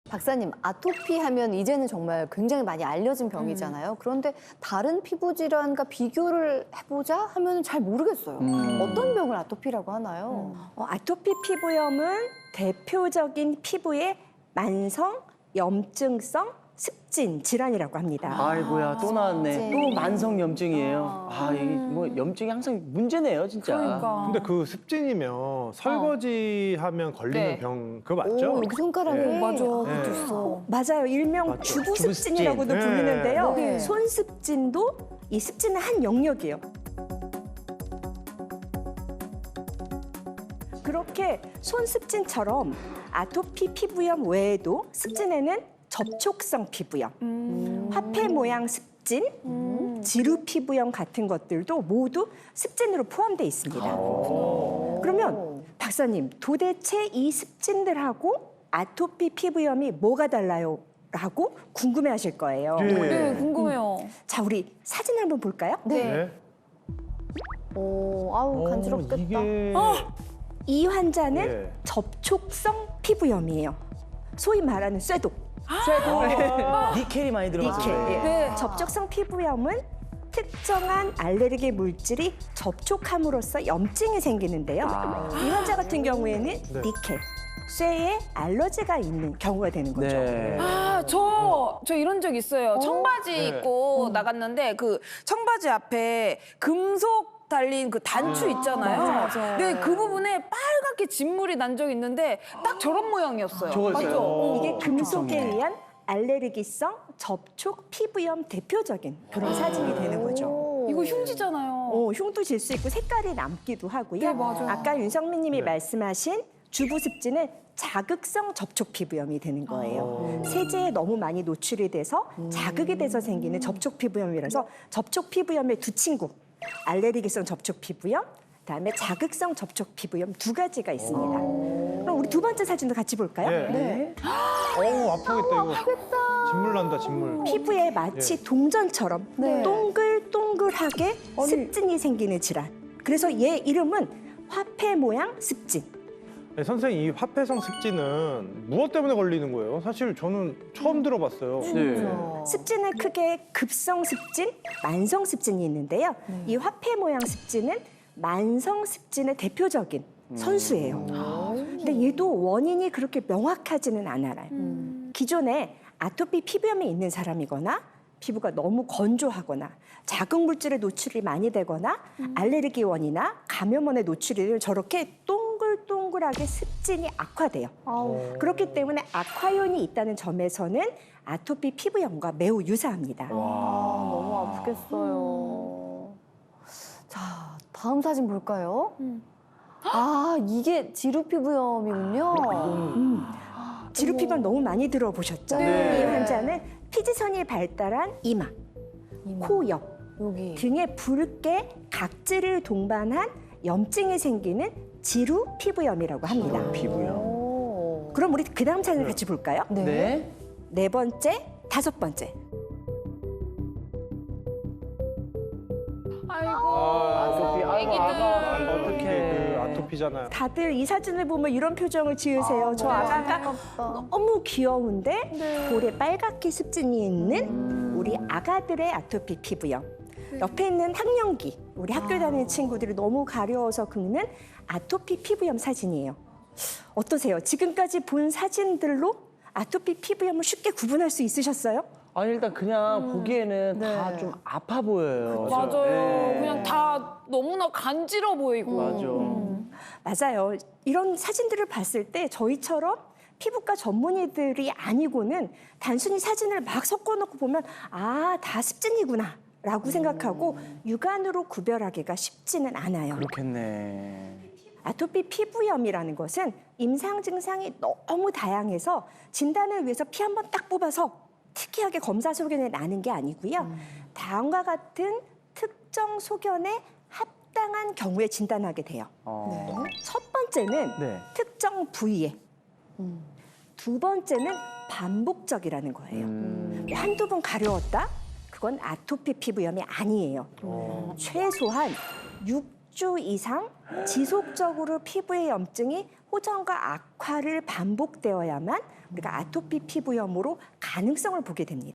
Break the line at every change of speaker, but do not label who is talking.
박사님, 아토피 하면 이제는 정말 굉장히 많이 알려진 병이잖아요. 그런데 다른 피부 질환과 비교를 해보자 하면 잘 모르겠어요. 어떤 병을 아토피라고 하나요?
아토피 피부염은 대표적인 피부의 만성 염증성 습진 질환이라고 합니다.
아이고야, 또 나왔네.
습진.
또 만성 염증이에요. 이게 뭐 염증이 항상 문제네요, 진짜.
그러니까.
근데 그 습진이면 설거지하면 걸리는
네.
병 그거 맞죠?
오, 여기 손가락에.
네.
맞아,
네.
그것도 있어.
맞아요. 일명
맞죠.
주부습진이라고도
주부습진.
부르는데요.
네.
손습진도 이 습진의 한 영역이에요. 그렇게 손습진처럼 아토피 피부염 외에도 습진에는 접촉성 피부염, 화폐 모양 습진, 지루 피부염 같은 것들도 모두 습진으로 포함되어 있습니다. 그러면 박사님, 도대체 이 습진들하고 아토피 피부염이 뭐가 달라요? 라고 궁금해하실 거예요.
네, 궁금해요.
자, 우리 사진 한번 볼까요?
네.
오, 아우, 간지럽겠다.
이게
이 환자는
예.
접촉성 피부염이에요. 소위 말하는 쇠독.
니켈이 많이 들어가서
니켈.
그래.
예.
네.
접촉성 피부염은 특정한 알레르기 물질이 접촉함으로써 염증이 생기는데요. 이 환자 같은 경우에는 니켈, 쇠에 알러지가 있는 경우가 되는 거죠.
네.
저 이런 적 있어요. 청바지
네.
입고 나갔는데 그 청바지 앞에 금속 달린 그 단추 있잖아요.
맞아.
네, 그 부분에 빨갛게 진물이 난 적이 있는데 딱 저런 모양이었어요.
저거였어요?
맞죠?
이게 금속에 의한 알레르기성 접촉 피부염 대표적인 그런 사진이 되는 거죠.
이거 흉지잖아요.
흉도 질 수 있고 색깔이 남기도 하고요.
네, 맞아요.
아까 윤성민 님이
네.
말씀하신 주부습진은 자극성 접촉 피부염이 되는 거예요. 세제에 너무 많이 노출이 돼서 자극이 돼서 생기는 접촉 피부염이라서 접촉 피부염의 두 친구, 알레르기성 접촉 피부염, 그다음에 자극성 접촉 피부염 두 가지가 있습니다. 그럼 우리 두 번째 사진도 같이 볼까요?
네. 어우 아프겠다 이거. 진물 난다 진물.
피부에 마치 동전처럼
네.
동글동글하게 습진이 생기는 질환. 그래서 얘 이름은 화폐 모양 습진.
네, 선생님 이 화폐성 습진은 무엇 때문에 걸리는 거예요? 사실 저는 처음 들어봤어요.
네.
습진은 크게 급성 습진, 만성 습진이 있는데요. 이 화폐 모양 습진은 만성 습진의 대표적인 선수예요. 근데 얘도 원인이 그렇게 명확하지는 않아요. 기존에 아토피 피부염이 있는 사람이거나 피부가 너무 건조하거나 자극 물질에 노출이 많이 되거나 알레르기 원이나 감염원에 노출이 되면 저렇게 동글동글하게 습진이 악화돼요. 그렇기 때문에 악화연이 있다는 점에서는 아토피 피부염과 매우 유사합니다.
너무 아프겠어요. 자, 다음 사진 볼까요? 아, 이게 지루 피부염이군요.
지루 피부염 너무 많이 들어보셨죠?
네.
이 환자는 피지선이 발달한 이마, 코 옆,
여기.
등에 붉게 각질을 동반한 염증이 생기는 지루 피부염이라고 합니다.
피부염.
오.
그럼 우리 그 다음 사진을 같이 볼까요?
네.
네 번째, 다섯 번째.
아토피, 아이고, 아가.
어떻게 그 아토피잖아요.
다들 이 사진을 보면 이런 표정을 지으세요. 저 아가가 너무 귀여운데 볼에 빨갛게 습진이 있는 우리 아가들의 아토피 피부염. 옆에 있는 학령기, 우리 학교 다니는 친구들이 너무 가려워서 긁는 아토피 피부염 사진이에요. 어떠세요? 지금까지 본 사진들로 아토피 피부염을 쉽게 구분할 수 있으셨어요?
아니 일단 그냥 보기에는 다 좀 아파 보여요.
맞아요.
네.
그냥 다 너무나 간지러워 보이고.
맞아.
맞아요. 이런 사진들을 봤을 때 저희처럼 피부과 전문의들이 아니고는 단순히 사진을 막 섞어놓고 보면 아, 다 습진이구나 라고 생각하고 육안으로 구별하기가 쉽지는 않아요.
그렇겠네.
아토피 피부염이라는 것은 임상 증상이 너무 다양해서 진단을 위해서 피 한 번 딱 뽑아서 특이하게 검사 소견이 나는 게 아니고요. 다음과 같은 특정 소견에 합당한 경우에 진단하게 돼요. 첫 번째는
네.
특정 부위에, 두 번째는 반복적이라는 거예요. 한두 번 가려웠다? 그건 아토피 피부염이 아니에요. 최소한 6주 이상 지속적으로 피부의 염증이 호전과 악화를 반복되어야만 우리가 아토피 피부염으로 가능성을 보게 됩니다.